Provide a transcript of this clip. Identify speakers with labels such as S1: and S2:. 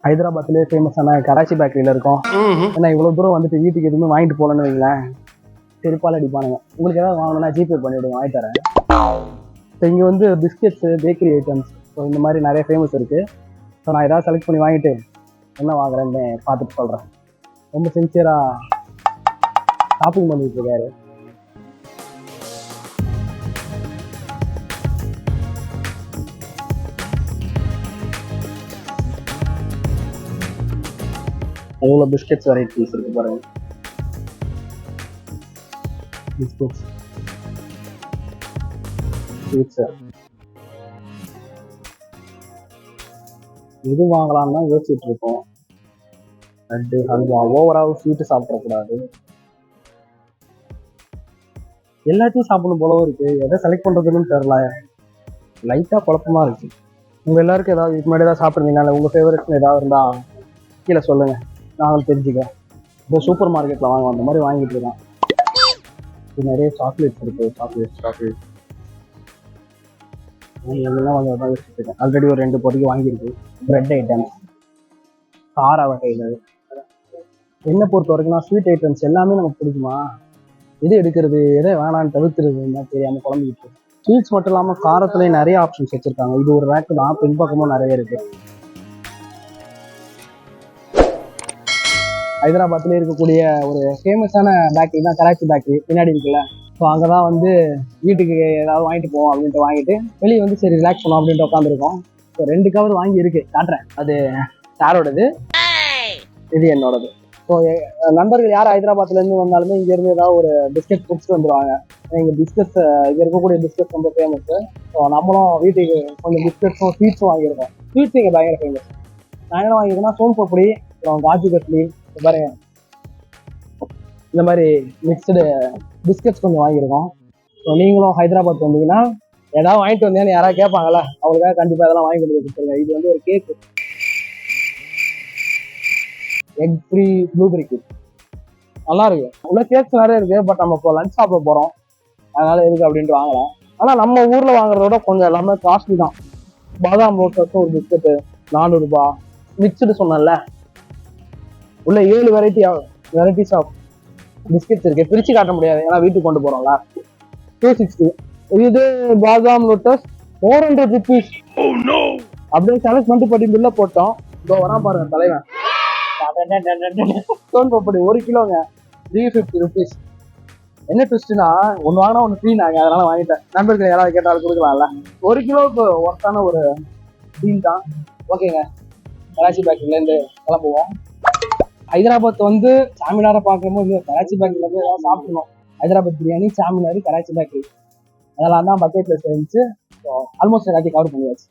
S1: ஹைதராபாத்லேயே ஃபேமஸான கராச்சி பேக்கரியில் இருக்கோம். ஏன்னா இவ்வளோ தூரம் வந்துட்டு வீட்டுக்கு எதுவுமே வாங்கிட்டு போகலன்னு வைங்களேன், செருப்பால் அடிப்பானுங்க. உங்களுக்கு ஏதாவது வாங்கணும்னா ஜிபே பண்ணிவிடுங்க, வாங்கி தரேன். ஸோ இங்கே வந்து பிஸ்கெட்ஸு, பேக்கரி ஐட்டம்ஸ், ஸோ இந்த மாதிரி நிறைய ஃபேமஸ் இருக்குது. ஸோ நான் ஏதாவது செலக்ட் பண்ணி வாங்கிட்டு என்ன வாங்குறேன்னு பார்த்துட்டு சொல்கிறேன். ரொம்ப சின்சியராக ஷாப்பிங் பண்ணிட்டு இருக்காரு. எவ்வளோ பிஸ்கெட்ஸ் வெரைட்டிஸ் இருக்கு பாருங்க. பிஸ்கெட்ஸ், ஸ்வீட்ஸு, எது வாங்கலாம்னு தான் யோசிச்சுட்டு இருக்கோம். லட்டு, ஹல்வா, ஓவரால் ஸ்வீட்டு சாப்பிடக்கூடாது. எல்லாத்தையும் சாப்பிடணும் போலவும் இருக்கு. எதை செலக்ட் பண்ணுறதுன்னு தெரில, லைட்டாக குழப்பமா இருக்கு. உங்கள் எல்லாருக்கும் ஏதாவது இதுக்கு முன்னாடி ஏதாவது சாப்பிட்ருந்தீங்கன்னா உங்கள் ஃபேவரட்னு ஏதாவது இருந்தால் கீழே சொல்லுங்கள், நாங்களும் தெரிஞ்சுக்கிறேன். இப்போ சூப்பர் மார்க்கெட்டில் வாங்க அந்த மாதிரி வாங்கிட்டு இருக்கேன். இது நிறைய சாக்லேட்ஸ் இருக்குது. சாக்லேட் எல்லாம் வாங்க தான் யோசிச்சுட்டு இருக்கேன். ஆல்ரெடி ஒரு 2 பொருட்கள் வாங்கியிருக்கு. ப்ரெட் ஐட்டம்ஸ், கார வகைகள். என்ன பொறுத்த வரைக்கும் நான் ஸ்வீட் ஐட்டம்ஸ் எல்லாமே நமக்கு பிடிக்குமா, எது எடுக்கிறது எதை வேணான்னு தவிர்த்துறதுன்னு தெரியாமல் குழம்பிக்கிட்டு. ஸ்வீட்ஸ் மட்டும் இல்லாமல் காரத்துலேயும் நிறைய ஆப்ஷன்ஸ் வச்சுருக்காங்க. இது ஒரு ரேக்கு தான், பின்பக்கமும் நிறைய இருக்குது. ஹைதராபாத்லேயே இருக்கக்கூடிய ஒரு ஃபேமஸான பேக்கரி தான் கராச்சி பேக்கரி, பின்னாடி இருக்குல்ல. ஸோ அங்கே தான் வந்து வீட்டுக்கு ஏதாவது வாங்கிட்டு போவோம் அப்படின்ட்டு வாங்கிட்டு வெளியே வந்து சரி ரிலாக்ஸ் பண்ணுவோம் அப்படின்ட்டு உட்காந்துருக்கோம். ஸோ 2 கவர் வாங்கி இருக்கு, காட்டுறேன். அது சாரோடது, இது என்னோடது. ஸோ நண்பர்கள் யார் ஹைதராபாத்லேருந்து வந்தாலுமே இங்கேருந்து ஏதாவது ஒரு பிஸ்கெட் குடிச்சிட்டு வந்துடுவாங்க. இங்கே பிஸ்கெட்ஸ், இங்கே இருக்கக்கூடிய பிஸ்கெட்ஸ் ரொம்ப ஃபேமஸ்ஸு. ஸோ நம்மளும் வீட்டுக்கு கொஞ்சம் பிஸ்கெட்ஸும் ஸ்வீட்ஸும் வாங்கியிருக்கோம். ஸ்வீட்ஸ் இங்கே பயங்கர ஃபேமஸ். நான் என்ன வாங்கியிருக்கேன்னா சோன் பப்படி, அப்புறம் காஜு கட்லி, பாருங்க இந்த மாதிரி மிக்சடு பிஸ்கெட்ஸ் கொஞ்சம் வாங்கியிருக்கோம். ஸோ நீங்களும் ஹைதராபாத் வந்தீங்கன்னா ஏதாவது வாங்கிட்டு வந்தீங்கன்னு யாராவது கேட்பாங்கல்ல, அவங்களுக்காக கண்டிப்பாக இதெல்லாம் வாங்கி கொண்டு கொடுத்துருங்க. இது வந்து ஒரு கேக்கு, எக் ஃப்ரீ ப்ளூபெரி கேக், நல்லா இருக்கு. உள்ள கேக்ஸ் நிறைய இருக்கு, பட் நம்ம இப்போ லஞ்ச் சாப்பிட போகிறோம், அதனால எதுக்கு அப்படின்ட்டு வாங்கலாம். ஆனால் நம்ம ஊரில் வாங்குறதோட கொஞ்சம் எல்லாமே காஸ்ட்லி தான். பாதாம் லோட்டஸும் ஒரு பிஸ்கெட்டு 400 ரூபா. மிக்சடு சொன்னேன்ல, உள்ள 7 வெரைட்டிஸ் ஆஃப் பிஸ்கெட்ஸ் இருக்கு. பிரிச்சு காட்ட முடியாது, ஏன்னா வீட்டுக்கு கொண்டு போறோம்ல. 260. இது பாதாம் லோட்டஸ் 400 rupees. அப்படியே செலக்ட் பண்ணிட்டு பட்டி பில்ல போட்டோம். இதோ வரா பாருங்க தலைவன். சோன் பப்படி 1 கிலோங்க 350 rupees. என்ன ட்விஸ்ட்னா, ஒன்று வாங்கினா ஒன்று ஃப்ரீ. நாங்கள் அதனால வாங்கிட்டேன். நண்பர்கள் யாராவது கேட்டாலும் கொடுக்கலாம்ல. 1 கிலோவுக்கு ஒர்த்தான ஒரு டீல் தான். ஓகேங்க, கராச்சி பேக்கரிலேருந்து கிளம்புவோம். ஹைதராபாத் வந்து சாமினாரை பார்க்கும்போது கராச்சி பேக்கரியில் போய் ஏதாவது சாப்பிடணும். ஹைதராபாத் பிரியாணி, சாமினார், கராச்சி பேக்கரி, அதெல்லாம் தான் பக்கெட் லிஸ்ட் இருந்துச்சு. ஸோ ஆல்மோஸ்ட் எல்லாத்தையும் கவர் பண்ணியாச்சு.